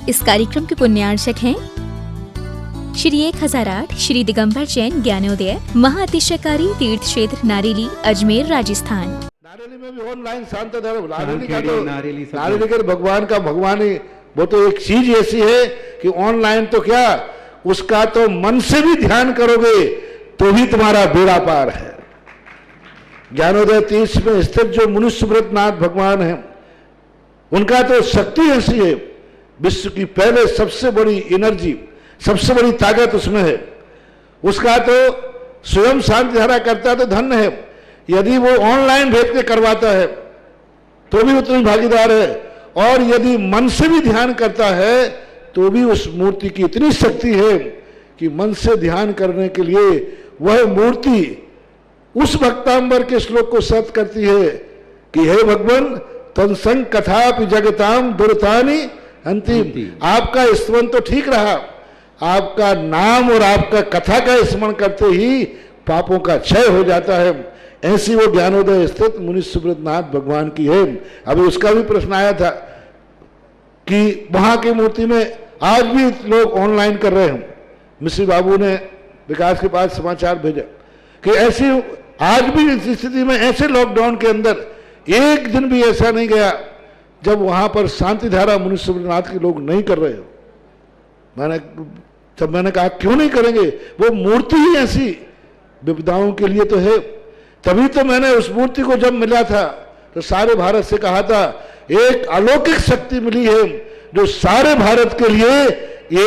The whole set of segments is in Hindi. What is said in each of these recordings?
इस कार्यक्रम के पुण्यार्चक हैं श्री 1008 श्री दिगंबर जैन ज्ञानोदय महाअतिशयकारी तीर्थ क्षेत्र नारेली अजमेर राजस्थान। नारेली में भी ऑनलाइन शांत धर्म नारेली का भगवान का भगवान ही वो तो एक चीज ऐसी है कि ऑनलाइन तो क्या उसका तो मन से भी ध्यान करोगे तो भी तुम्हारा बेड़ा पार है। ज्ञानोदय तीर्थ में स्थित जो मुनि सुब्रतनाथ भगवान है उनका तो शक्ति ऐसी है, विश्व की पहले सबसे बड़ी एनर्जी सबसे बड़ी ताकत उसमें है। उसका तो स्वयं शांति धारा करता तो धन्य है, यदि वो ऑनलाइन भेज के करवाता है तो भी उतनी भागीदार है, और यदि मन से भी ध्यान करता है तो भी उस मूर्ति की इतनी शक्ति है कि मन से ध्यान करने के लिए वह मूर्ति उस भक्तांबर के श्लोक को सत्य करती है कि हे भगवान तत्संग कथापि जगताम दुर्तानि अंतिम। आपका स्मरण तो ठीक रहा, आपका नाम और आपका कथा का स्मरण करते ही पापों का क्षय हो जाता है। ऐसी वो ज्ञानोदय स्थित मुनि सुब्रतनाथ भगवान की है। अभी उसका भी प्रश्न आया था कि वहां की मूर्ति में आज भी लोग ऑनलाइन कर रहे हैं। मिश्री बाबू ने विकास के पास समाचार भेजा कि ऐसी आज भी इस स्थिति में ऐसे लॉकडाउन के अंदर एक दिन भी ऐसा नहीं गया जब वहां पर शांति धारा मुनि सुब्रतनाथ के लोग नहीं कर रहे हो। मैंने कहा क्यों नहीं करेंगे, वो मूर्ति ही ऐसी विपदाओं के लिए तो है। तभी तो मैंने उस मूर्ति को जब मिला था तो सारे भारत से कहा था एक अलौकिक शक्ति मिली है जो सारे भारत के लिए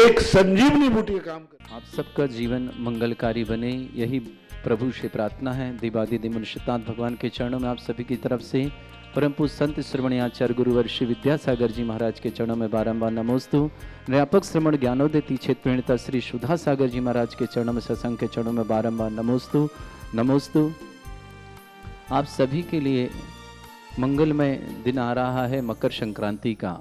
एक संजीवनी बूटी का काम करे। आप सबका जीवन मंगलकारी बने, यही प्रभु से प्रार्थना है। देवादिदेव मुनिषितांत भगवान के चरणों में आप सभी की तरफ से परम पूज्य संत श्रवणीय आचार्य गुरुवर श्री विद्यासागर जी महाराज के चरणों में बारंबार नमोस्तु। व्यापक श्रवण ज्ञानोदय तीक्षेत्र प्रणेता श्री सुधा सागर जी महाराज के चरणों में सत्संग के चरणों में बारंबार नमोस्तु नमोस्तु। आप सभी के लिए मंगलमय दिन आ रहा है मकर संक्रांति का।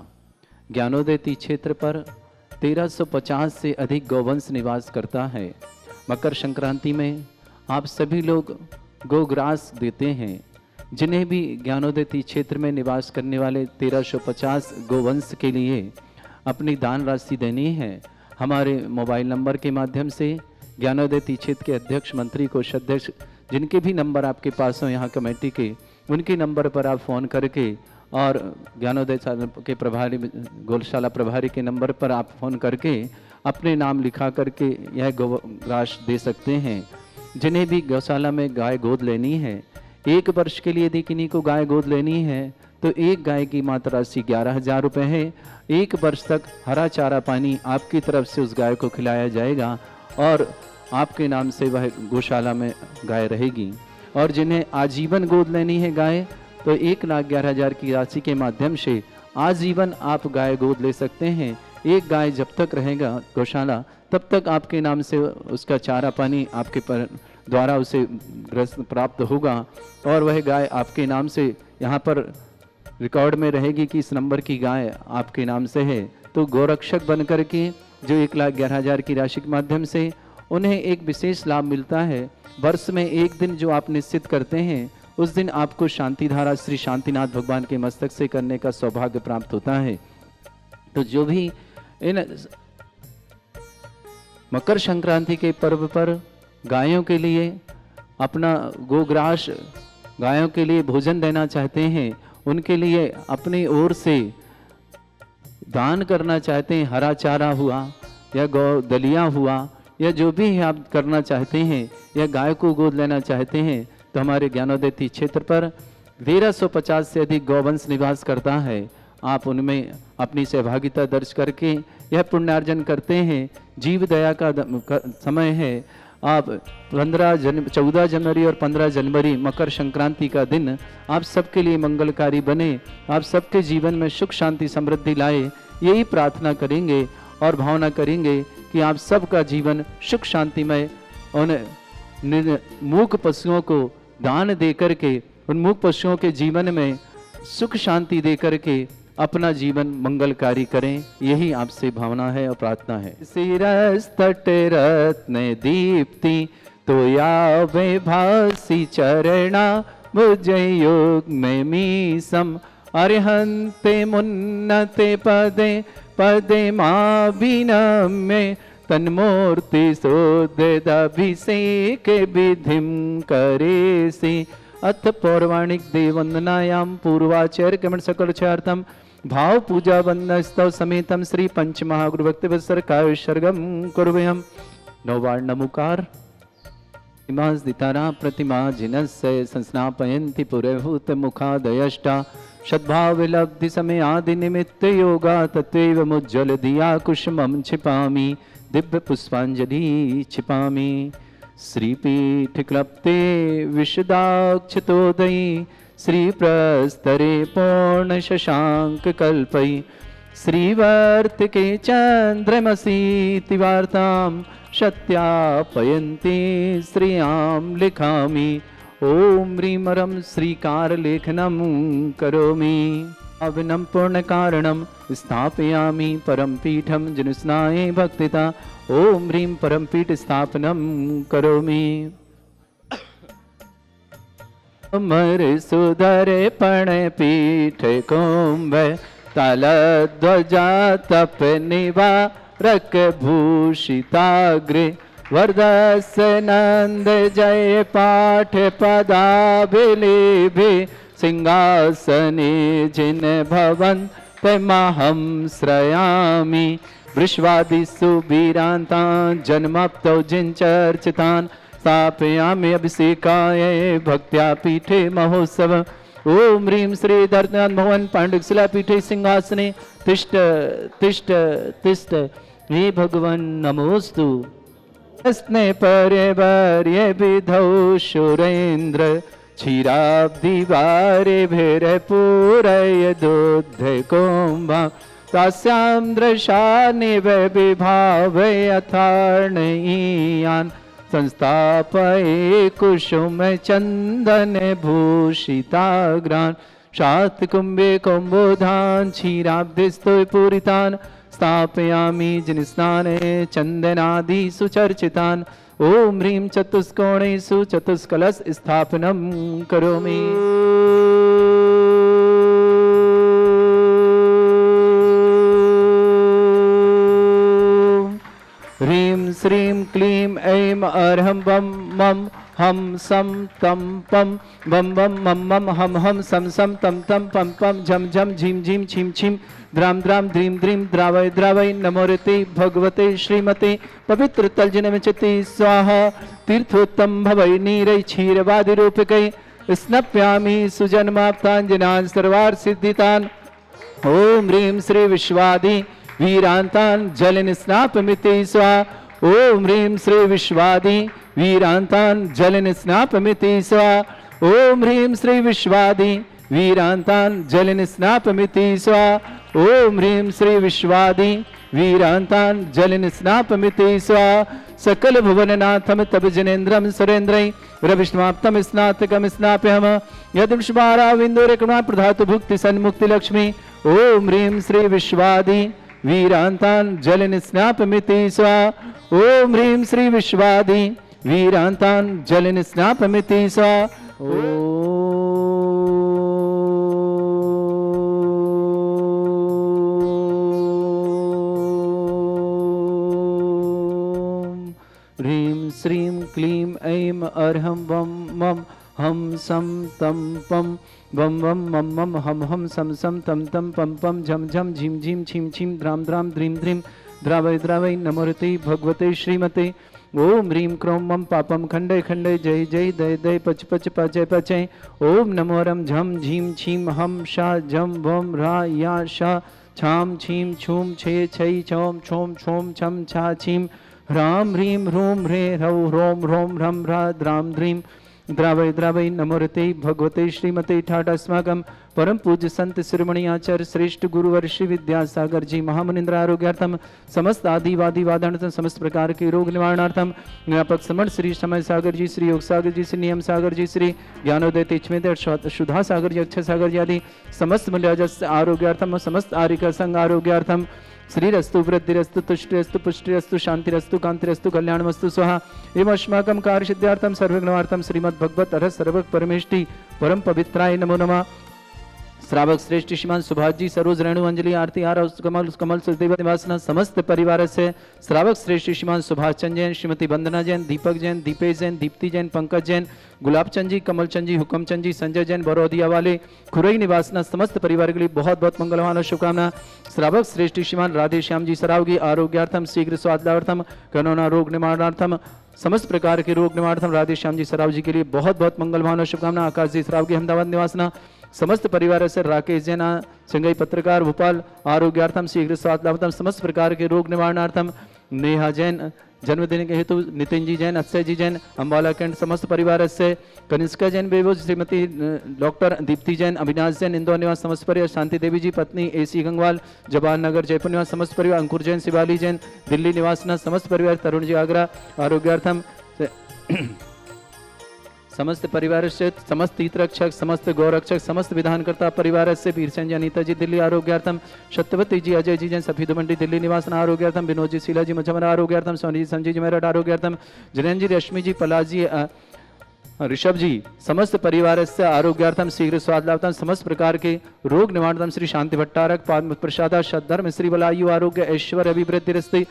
ज्ञानोदय तीक्षेत्र पर 1350 से अधिक गौवंश निवास करता है। मकर संक्रांति में आप सभी लोग गोग्रास देते हैं। जिन्हें भी ज्ञानोदय क्षेत्र में निवास करने वाले 1350 गोवंश के लिए अपनी दान राशि देनी है, हमारे मोबाइल नंबर के माध्यम से ज्ञानोदय क्षेत्र के अध्यक्ष मंत्री कोषाध्यक्ष जिनके भी नंबर आपके पास हो यहाँ कमेटी के, उनके नंबर पर आप फ़ोन करके और ज्ञानोदय के प्रभारी गौशाला प्रभारी के नंबर पर आप फ़ोन करके अपने नाम लिखा करके यह गोग्रास दे सकते हैं। जिन्हें भी गौशाला में गाय गोद लेनी है, 1 वर्ष के लिए यदि किन्हीं को गाय गोद लेनी है तो एक गाय की मात्र राशि 11,000 रुपये है। 1 वर्ष तक हरा चारा पानी आपकी तरफ से उस गाय को खिलाया जाएगा और आपके नाम से वह गौशाला में गाय रहेगी। और जिन्हें आजीवन गोद लेनी है गाय तो 1,11,000 की राशि के माध्यम से आजीवन आप गाय गोद ले सकते हैं। एक गाय जब तक रहेगा गौशाला तब तक आपके नाम से उसका चारा पानी आपके द्वारा उसे प्राप्त होगा और वह गाय आपके नाम से यहाँ पर रिकॉर्ड में रहेगी कि इस नंबर की गाय आपके नाम से है। तो गौरक्षक बन कर के जो 1,11,000 की राशि के माध्यम से उन्हें एक विशेष लाभ मिलता है। वर्ष में एक दिन जो आप निश्चित करते हैं उस दिन आपको शांति धारा श्री शांतिनाथ भगवान के मस्तक से करने का सौभाग्य प्राप्त होता है। तो जो भी इन मकर संक्रांति के पर्व पर गायों के लिए अपना गोग्रास गायों के लिए भोजन देना चाहते हैं, उनके लिए अपनी ओर से दान करना चाहते हैं, हरा चारा हुआ या गौ दलिया हुआ या जो भी आप करना चाहते हैं या गाय को गोद लेना चाहते हैं तो हमारे ज्ञानोदय क्षेत्र पर 1350 से अधिक गौवंश निवास करता है। आप उनमें अपनी सहभागिता दर्ज करके यह पुण्यार्जन करते हैं। जीव दया का समय है। आप 14 जनवरी और 15 जनवरी मकर संक्रांति का दिन आप सबके लिए मंगलकारी बने, आप सबके जीवन में सुख शांति समृद्धि लाए, यही प्रार्थना करेंगे और भावना करेंगे कि आप सबका जीवन सुख शांतिमय उन मूक पशुओं को दान दे करके उन मूक पशुओं के जीवन में सुख शांति दे करके अपना जीवन मंगलकारी करें, यही आपसे भावना है और प्रार्थना है। सिरस तट रत्न दीप्ति तो यावे भासी चरणा भुज योग में मीसम अरिहंते मुन्नते पदे पदे माभिनम्य तन्मूर्ति सोदिताभिषेक विधिं करेसि। अथ पौराणिक देववंदनायां पूर्वाचार्य क्रमण सकलचार्थम भाव पूजा वंदन स्तव समेतम श्री पंचमहागुरु भक्ति वत्सर काय सर्गम कुर्वयम्। नौवार नमुकार दितारा प्रतिमा जिनस्य संस्नापयन्ति पुरहूत मुखादयष्टा सद्भाव विलब्धि समय आदि निमित्त योगा तत्व मुज्जल दिया कुसुमं छिपामि दिव्य पुष्पांजलि छिपामि। श्रीपीठ क्लप्ते विशदाक्षतोदयी श्रीप्रस्तरे पूर्ण शशांक कल्पै श्रीवर्तिके चंद्रमसीति वार्तां सत्यापयन्ति श्रियां लिखामि। ओम ह्रीमरं श्रीकारलेखनं करोमि अविनं पूर्णकारणं स्थापयामि परम पीठं जनुस्नाये भक्तिता। ओम ह्रीं परम पीठ स्थापनं करोमि। अमर सुधर पण पीठ कुंभ तलध्वजा तप निवारक भूषिताग्रे वरदस नंद जय पाठ पदाभिलेभे सिंहासने जिन भवन्त महं श्रयामि। वृषवादिषु वीरान्तान् जन्मप्तौ जिञ्चर्चितान् स्थापयामि अभिषेकाय भक्त्या पीठे महोत्सव। ओम ह्रीं श्री धर्तनाथ भवन पाण्डुशिला पीठे सिंहासने तिष्ठ तिष्ठ तिष्ठ हे भगवन् नमोस्तु। स्ने पर्यवर्य विधौ सुरेन्द्र क्षीराब्धिवारे भेर पूरय दुग्ध कुंभा तास्यां दृशा निव विभावय अथार्णयीयान् संस्थापये कुसुम चंदन भूषिताग्रान् शातकुंभे कुंभोधान् क्षीराब्धिस्थो पूरितान् स्थापयामि जिनस्नाने चंदनादि सुचर्चितान्। ओम ह्रीं चतुष्कोणेषु चतुष्कलश स्थापनं करोमि। ह्रीं श्रीं क्लीं ऐं अर्हं बम मम हम सम तम पम बम बम मम मम हम हम सम सम तम तम पम पम झम झम झीम झीम छीम छीम द्राम द्राम द्रीम द्रीम द्रावय द्रावय नमोरते भगवते श्रीमते पवित्र तलजनमचते स्वाहा। तीर्थोत्तम भवै नीरै क्षीरवादि रूपकै स्नप्यामि सुजन्माप्ताञ्जनान् सर्वार्थ सिद्धितान्। ओम ह्रीं श्री विश्वादि वीरान्तान् जलन स्नापमिति स्वाहा। ओम ह्रीं श्री विश्वादि वीरान्तान् जलन स्नापमिति स्वाहा। ओम ह्रीं श्री विश्वादि वीरान्तान् जलन स्नापमिति स्वाहा। ओम ह्रीं श्री विश्वादि वीरान्तान् जलन स्नापमिति स्वाहा। सकल भुवननाथम तब जनेन्द्रम सुरेन्द्रै रविष्माप्तम स्नातकम स्नाप्यहम यदुष्मारा विन्दुरे करुणा प्रधातु भुक्ति सन्मुक्ति लक्ष्मी। ओम ह्रीं श्री विश्वादि वीरान्तान् जलन स्नापमिति स्वाहा। ओम ह्रीं श्री विश्वादि वीरान्तान् जलन स्नापमिति स्वाहा। ह्रीं श्रीं क्लीं ऐं अर्हं बम मम हम सम तम पम बम बम मम मम हम हम सम सम तम तम पम पम झम झम झीम झीम छीम छीम द्राम द्राम द्रीम द्रीम द्रावय द्रावय नमोरते भगवते श्रीमते। ओम ह्रीं क्रोम मम पापम खंडे खंडे जय जय दय दय पच पच पचय पचय। ओम नमोरम झम झीम छीम हम शा झम भम रा या शा छाम छीम छूम छे छै छोम छोम छोम छम छा छीम ह्रां ह्रीं ह्रूं ह्रे ह्रौ ह्रों ह्रों ह्रं ह्रा द्रां द्रीं द्रावय द्रावय नमोरते भगवते श्रीमते ठाट अस्माकं परम पूज्य संत शिरोमणि आचार्य श्रेष्ठ गुरुवर श्री विद्यासागर जी महामुनिंद्र आरोग्यार्थम समस्त आदिवादी वादार्थम समस्त प्रकार के रोग निवारणार्थम व्यापक समण श्री समय सागर जी श्री योग सागर जी श्री नियम सागर जी श्री ज्ञानोदय तेजमेद सुधा सागर जी अक्षय सागर जी आदि समस्त मुल्याजस आरोग्यार्थम समस्त आर्यका संघ आरोग्यार्थम श्रीरस्तु वृद्धिरस्तु तुष्टिरस्तु पुष्टिरस्तु शांतिरस्तु कांतिरस्तु कल्याणमस्तु स्वाहा। एवं अस्माकं कार्यसिद्ध्यार्थं सर्वज्ञार्थं श्रीमद् भगवत अरह सर्वक परमेष्टि परम पवित्राय नमो नमः। श्रावक श्रेष्ठ श्रीमान सुभाष जी सरोज रेणु अंजलि आरती आर कमल कमल सुदेव निवासना समस्त परिवार से श्रावक श्रेष्ठ श्रीमान सुभाष चंद जैन, श्रीमती वंदना जैन, दीपक जैन, दीपेश जैन, दीप्ति जैन, पंकज जैन, गुलाब चंद जी, कमल चंद जी, हुक्म चंद जी, संजय जैन, बरौदिया वाले खुरई निवासना समस्त परिवार के लिए बहुत बहुत मंगलवान और शुभकामना। श्रावक श्रेष्ठ श्रीमान राधे श्याम जी सरावगी आरोग्यार्थम शीघ्र स्वास्थ्यार्थम करोना रोग निवारणार्थम समस्त प्रकार के रोग निवारणार्थम राधे श्याम जी सराव जी के लिए बहुत बहुत मंगलवान और शुभकामना। आकाश जी सराव की अहमदाबाद निवासना समस्त परिवार से राकेश जैन संगई पत्रकार भोपाल आरोग्यार्थम शीघ्र स्वास्थ्यार्थम समस्त प्रकार के रोग निवारणार्थम। नेहा जैन जन्मदिन के हेतु नितिन जी जैन, अक्षय जी जैन, अम्बाला कैंट समस्त परिवार से कनिष्का जैन बेबो, श्रीमती डॉक्टर दीप्ति जैन, अविनाश जैन इंदौर निवास समस्त परिवार, शांति देवी जी पत्नी एसी गंगवाल जवाहर नगर जयपुर निवास समस्त परिवार, अंकुर जैन शिवाली जैन दिल्ली निवास समस्त परिवार, तरुण जी आगरा आरोग्यार्थम समस्त परिवार से समस्त तीर्थरक्षक समस्त गौरक्षक समस्त विधानकर्ता परिवार से वीरचंद जी अनीता जी दिल्ली आरोग्यार्थम, सत्यवती जी अजय जी जैन सफीद मंडी दिल्ली निवासन आरोग्यार्थम, विनोद जी शीला जी मुझमर आरोग्यार्थम, सोनी जी संजय जी मेरठ आरोग्यार्थम, जैन जी रश्मि जी पलाश जी ऋषभ जी समस्त परिवार से आरोग्यार्थम शीघ्र स्वास्थ्यार्थम समस्त प्रकार के रोग निवारणार्थम श्री शांति भट्टारक पाद प्रसाद सद्धर्म श्री बलायु आरोग्य ऐश्वर्य अभिवृद्धि रस्ते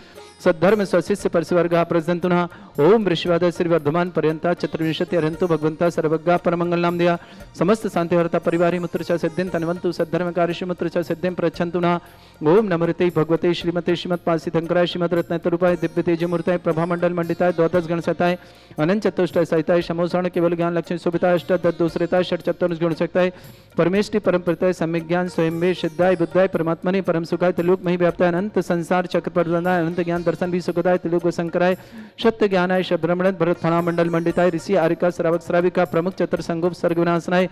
सद्धर्म स्वशिष्य परस्वर्ग प्रसन्ना ओम वृषवाद श्री वर्धमान पर्यंता चतुर्विंशति अरंतु भगवंता सर्वज्ञ परमंगल नाम दिया समस्त शांतिहर्ता परिवारी मुत्र च सिद्धिं तन्वन्तु सद्धर्म कार्य मुत्र च सिद्धिं प्रच्छन्तु न ओम नमृते भगवते श्रीमते श्रीमत् पासितंकराय श्रीमद रत्नतरूपाय दिव्य तेजमूर्ताय प्रभामंडल मंडिताय द्वादश गणसताय अनंत चतुष्टय सहिताय समोसरण केवल ज्ञान लक्ष्मी सुविताय अष्ट दूसरेताय षट चतुर्ष गुण सकताय परमेष्टि परम प्रत्यय सम्यक ज्ञान स्वयं वे सिद्धाय बुद्धाय परमात्मने परम सुखाय त्रिलोक मही व्याप्ताय अनंत संसार चक्र प्रदाय अनंत ज्ञान दर्शन भी सुखदाय त्रिलोक शंकराय सत्य ज्ञानाय शब्रमण भरत फणा मंडल मंडिताय ऋषि आरिका श्रावक श्राविका प्रमुख चतुर संगोप सर्ग विनाशनाय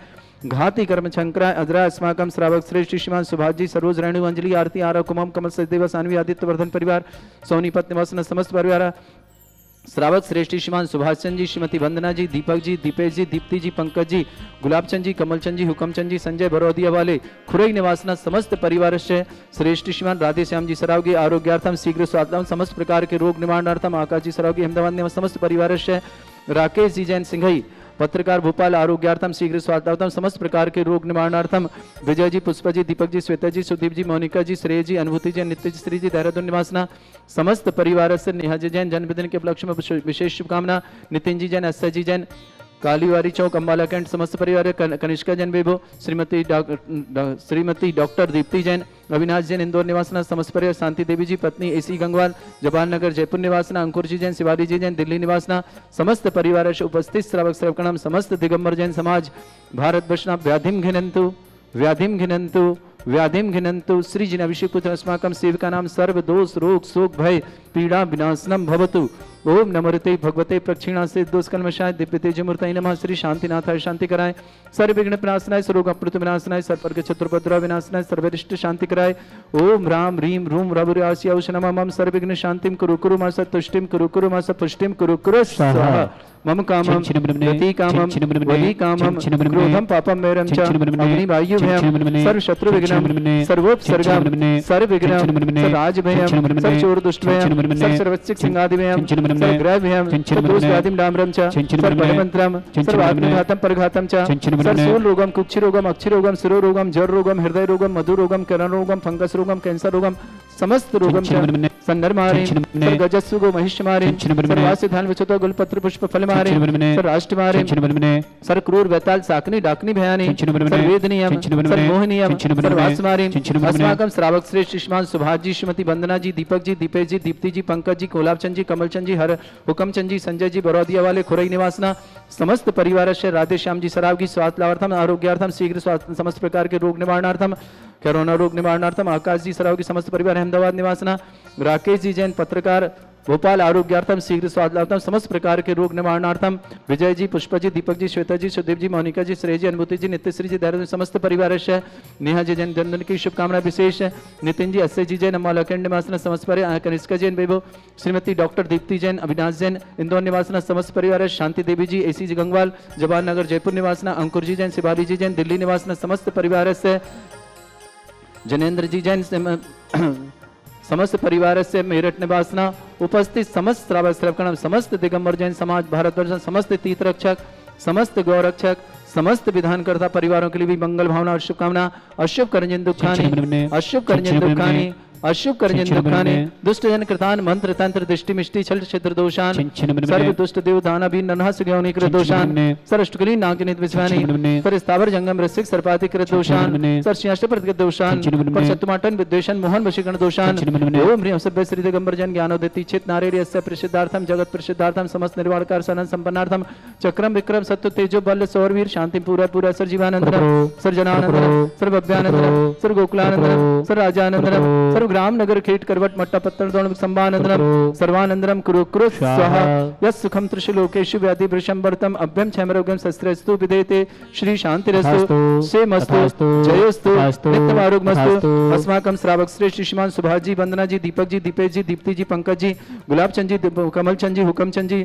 घाती कर्म शंकराय अजरा अस्माकम श्रावक श्रेष्ठ श्रीमान सुभाष जी सरोज रेणु अंजलि आरती आरा कुमम कमल सचदेव सानवी आदित्य वर्धन परिवार सोनीपत निवासन समस्त परिवार श्रावक श्रेष्ठ श्रीमान सुभाष चंद जी श्रीमती वंदना जी दीपक जी दीपेश जी दीप्ति जी पंकज जी गुलाब चंद जी कमल चंद जी हुक्म चंद जी संजय बरौदिया वाले खुरई निवासना समस्त परिवार से श्रेष्ठ श्रीमान राधे श्याम जी सरावगी आरोग्यार्थम शीघ्र स्वास्थ्यम समस्त प्रकार के रोग निवारणार्थम आकाश जी सरावगी अहमदाबाद निवास समस्त परिवार से राकेश जी जैन सिंघई पत्रकार भोपाल आरोग्यार्थम शीघ्र स्वास्थ्यार्थम समस्त प्रकार के रोग निवारणार्थम विजय जी पुष्पा जी दीपक जी श्वेता जी सुदीप जी मोनिका जी श्रेय जी अनुभूति जी नित्य जी श्री जी देहरादून निवासना समस्त परिवार से नेहा जी जैन जन्मदिन के उपलक्ष्य में विशेष शुभकामना नितिन जी जैन अस्य जी जैन कालीवारी चौक अम्बाला कैंट समस्त परिवार कनिष्का जैन बेबो श्रीमती डॉक्टर दीप्ति जैन अविनाश जैन इंदौर निवासना समस्त परिवार शांति देवी जी पत्नी एसी गंगवाल जवाहर नगर जयपुर निवासना अंकुर जी जैन शिवाली जी जैन दिल्ली निवासना समस्त परिवार से उपस्थित श्रावक श्रवकणम समस्त दिगंबर जैन समाज भारत वर्षना व्याधिम घिनन्तु श्री जिन अभिषेक पुत्र अस्माकं सेविका नाम सर्व दोष रोग शोक भय पीड़ा विनाशनम भवतु ओम नमोते भगवते प्रक्षिणा से दोष कलमशाय दिव्य तेजमूर्तये नमः श्री शांतिनाथाय शांति कराय सर्व विघ्न विनाशनाय सर्वरोग अप्रतु विनाशनाय सर्वर्ग चतुर्भद्र विनाशनाय सर्वरिष्ट शांति कराय ओम राम ह्रीम रूम रघुरास्य औषधम मम सर्व विघ्न शांतिम कुरु कुरु मास तुष्टिम कुरु कुरु मास पुष्टिम कुरु कुरु स्वाहा मम कामम रति कामम वली कामम क्रोधम पापम मेरम च अग्नि वायु भयम सर्व शत्रु विघ्नम सर्वोपसर्गम सर्व विघ्नम सर्वराज भयम सर्व चोर दुष्ट भयम सर्व सर्वचिक सिंहादि भयम सर्व ग्रह भयम सर्व दोष व्याधिम डामरम च सर्व परमंत्रम सर्व आत्मघातम परघातम च सर्व शूल रोगम कुक्षि रोगम अक्षि रोगम शिरो रोगम जर रोगम हृदय रोगम मधु रोगम करण रोगम फंगस रोगम कैंसर रोगम समस्त रोगम च संदर्मारे सर्व गजस्सु गो महिष्मारे सर्वास्य धान विचतो गुलपत्र पुष्प फल मारे सर्व राष्ट्र मारे सर्व क्रूर वैताल साकनी डाकनी भयानी सर्व वेदनीयम सर्व मोहनीयम सर्व वास मारे अस्माकं श्रावक श्रेष्ठ श्रीमान सुभाष जी श्रीमती वंदना जी दीपक जी दीपेश जी दीप्ति जी पंकज जी कोलाब चंद जी कमल चंद जी हर हुक्म चंद जी संजय जी बरौदिया वाले खुरई निवासना समस्त परिवार से राधे श्याम जी सराव की स्वास्थ्य लाभार्थम आरोग्यार्थम शीघ्र समस्त प्रकार के रोग निवारणार्थम कोरोना रोग निवारणार्थम आकाश जी सराव की समस्त परिवार अहमदाबाद निवासना राकेश जी जैन पत्रकार भोपाल आरोग्यार्थम शीघ्र स्वास्थ्यार्थम समस्त प्रकार के रोग निवारणार्थम विजय जी पुष्पा जी दीपक जी श्वेता जी सुदेव जी मोनिका जी श्रेय जी अनुभूति जी नित्यश्री जी देहरादून समस्त परिवार से नेहा जी जैन जन्मदिन की शुभकामना विशेष नितिन जी अस्य जी जैन अम्बालाखंड निवासना समस्त परिवार कनिष्का जैन बेबो श्रीमती डॉक्टर दीप्ति जैन अविनाश जैन इंदौर निवासना समस्त परिवार शांति देवी जी एसी जी गंगवाल जवाहर नगर जयपुर निवासना अंकुर जी जैन शिवाली जी जैन दिल्ली निवासना समस्त परिवार से जनेन्द्र जी जैन समस्त परिवार से मेरठ निवासना उपस्थित समस्त श्रावक श्रवकणम समस्त दिगंबर जैन समाज भारतवर्ष समस्त तीर्थरक्षक समस्त गौरक्षक समस्त विधानकर्ता परिवारों के लिए भी मंगल भावना और शुभकामना। अशुभ करंजन दुखानी, अशुभ करंजन दुखानी, अशुभ करंजन दुखानी, दुष्ट जन कृतान मंत्र तंत्र दृष्टि मिष्टि छल छिद्र दोषान, सर्व दुष्ट देव दानव नरहस गौनी कृत दोषान, सरष्टकली नागजनित विश्वानी, सर स्थावर जंगम रसिक सर्पाति कृत दोषान, सर सिंहासन प्रतिगत दोषान, पर शत्रुमाटन विद्वेषण मोहन वशीकरण दोषान। ओम ह्रीं सभ्य श्री दिगंबर जन ज्ञानोदयति चित नारेरि यस्य प्रसिद्धार्थम जगत प्रसिद्धार्थम समस्त निर्वाणकार सनन संपन्नार्थम चक्रम विक्रम सत्व तेजो बल सौरवीर शांति पूरा पूरा सर जीवानंदनम सर जनानंदनम सर भव्यानंदनम सर गोकुलानंदनम सर राजानंदनम सर ग्राम नगर खेट करवट मट्टा पत्तन दोण संभानंदनम सर्वानंदनम कुरु कुरु स्वाहा यस् सुखम त्रिशलोकेषु व्याधि वृषंबरतम अभ्यम क्षमरोग्यम शस्त्रस्तु विदेते श्री शांतिरस्तु सेमस्तु जयोस्तु नित्यम आरोग्यमस्तु। अस्माकं श्रावक श्रेष्ठ श्रीमान सुभाष जी, वंदना जी, दीपक जी, दीपेश जी, दीप्ति जी, पंकज जी, गुलाब चंद जी, कमल चंद जी, हुकम चंद जी,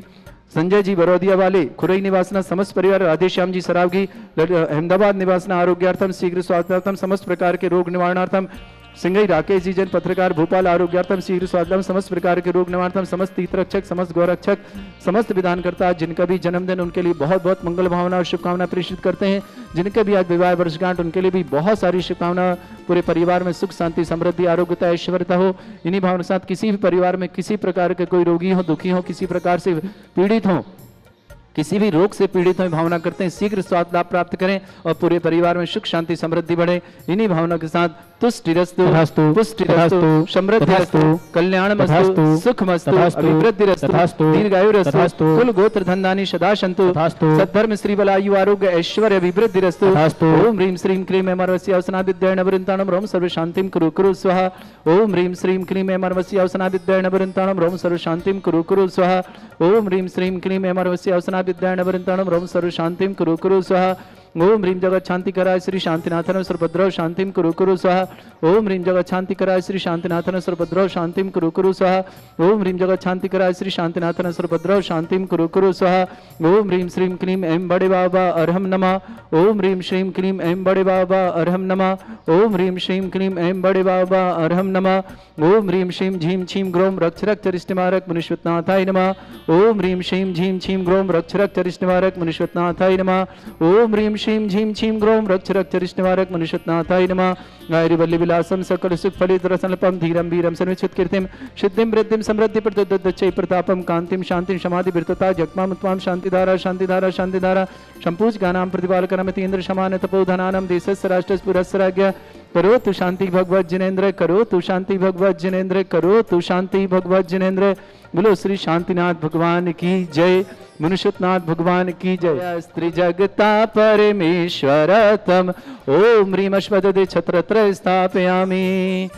संजय जी बरौदिया वाले, खुरई निवासना समस्त परिवार, राधेश्याम जी सरावगी अहमदाबाद निवासना आरोग्यार्थम शीघ्र स्वास्थ्यार्थम समस्त प्रकार के रोग निवारणार्थम, सिंगई राकेश जी जन पत्रकार भोपाल आरोग्यार्थम शीघ्र स्वास्थ्यम समस्त प्रकार के रोग निवारणार्थम, समस्त तीर्थरक्षक समस्त गौरक्षक समस्त विधानकर्ता जिनका भी जन्मदिन उनके लिए बहुत बहुत मंगल भावना और शुभकामना प्रेषित करते हैं। जिनके भी आज विवाह वर्षगांठ उनके लिए भी बहुत सारी शुभकामना। पूरे परिवार में सुख शांति समृद्धि आरोग्यता ऐश्वर्यता हो। इन्हीं भावना के साथ किसी भी परिवार में किसी प्रकार के कोई रोगी हो, दुखी हो, किसी प्रकार से पीड़ित हो, किसी भी रोग से पीड़ित हो, भावना करते हैं शीघ्र स्वास्थ्य लाभ प्राप्त करें और पूरे परिवार में सुख शांति समृद्धि बढ़े। इन्हीं भावना के साथ तुष्टिरस्तु पुष्टिरस्तु समृद्धिरस्तु कल्याणमस्तु सुखमस्तु अभिवृद्धिरस्तु दीर्घायुरस्तु कुल गोत्र धनधानी सदा सन्तु सद्धर्म श्री बलायु आरोग्य ऐश्वर्य अभिवृद्धिरस्तु। ओम ह्रीं श्रीं क्लीं एमर्वस्य अवसना विद्याय नवरिन्ताणं रोम सर्व शांतिं कुरु कुरु स्वाहा। ओम ह्रीं श्रीं क्लीं एमर्वस्य अवसना विद्याय नवरिन्ताणं रोम सर्व शांतिं कुरु कुरु स्वाहा। ओम ह्रीं श्रीं क्लीं एमर्वस्य अवसना विद्याय नवरिन्ताणं रोम सर्व शांतिं कुरु कुरु स्वाहा। ओम ह्रीं जगत शांति कराय श्री शांतिनाथन सर्वभद्रव शांतिं कुरु कुरु स्वाहा। ओम ह्रीं जगत शांति कराय श्री शांतिनाथन सर्वभद्रव शांतिं कुरु कुरु स्वाहा। ओम ह्रीं जगत शांति कराय श्री शांतिनाथन सर्वभद्रव शांतिं कुरु कुरु स्वाहा। ओम ह्रीं श्रीं क्लीं ऐं बड़े बाबा अर्हम नमः। ओम ह्रीं श्रीं क्लीं ऐं बड़े बाबा अर्हम नमः। ओम ह्रीं श्रीं क्लीं ऐं बड़े बाबा अर्हम नमः। ओम ह्रीं श्रीं झीं छीं ग्रोम रक्षरक चरिष्टमारक मुनिश्वतनाथाय नमः। ओम ह्रीं श्रीं झीं छीं ग्रोम रक्षरक चरिष्टमारक मुनिश्वतनाथाय नमः। ओम ह्रीं श्रीं झीं छीं ग्रोम रक्षरक चरिष्टमारक मुनिश्वतनाथाय नमः। गायत्री विलासम सकल सुख फलित रसनलपम धीरम वीरम सर्वचित कीर्तिम सिद्धिं वृद्धिं समृद्धि प्रदोदच्चै प्रतापम कांतिम शांतिं समाधि विरतता जगमाम उत्तम शांतिधारा शांतिधारा शांतिधारा संपूज गानाम प्रतिपालकरमति इंद्र समान तपोधनानम देशस्य राष्ट्रस्य पुरस्य राज्ञ करो तु शांति भगवत जिनेन्द्र करो तु शांति भगवत जिनेन्द्र करो तु शांति भगवत जिनेन्द्र। बोलो श्री शांतिनाथ भगवान की जय, मनुष्यनाथ भगवान की जय। स्त्री जगता परमेश्वर तम ओम ह्रीं अश्वदधे छत्रत्र स्थापयामि।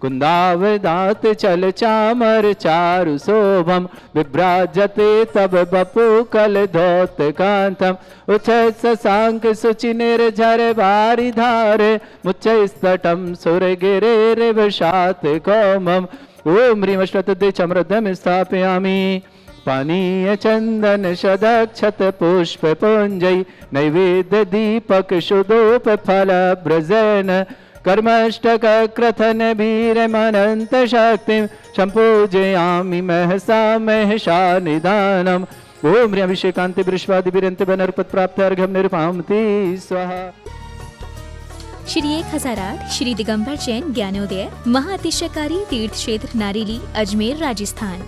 कुंदावदात चल चामर चारु शोभम विभ्राजते तब बपु कल धौत कांतम उच्च शशांक सुचि निर्झर बारी धारे मुच्च स्तटम सुर गिरे रिवशात कौमम। ओम ह्रीं अश्वदधे चमरदम स्थापयामि। पानीय चंदन शदक्षत पुष्प पुंजय नैवेद्य दीपक शुदोप फल ब्रजन कर्मष्टक क्रथन वीर मनंत शक्ति संपूजयामि महसा महषा निदानम। ओम ह्रीं अभिषेकांति वृषवादि वीरंत बनर्पत प्राप्त अर्घ्यम निर्भामति स्वाहा। श्री 1008 श्री दिगंबर जैन ज्ञानोदय महाअतिशयकारी तीर्थ क्षेत्र नारेली अजमेर राजस्थान।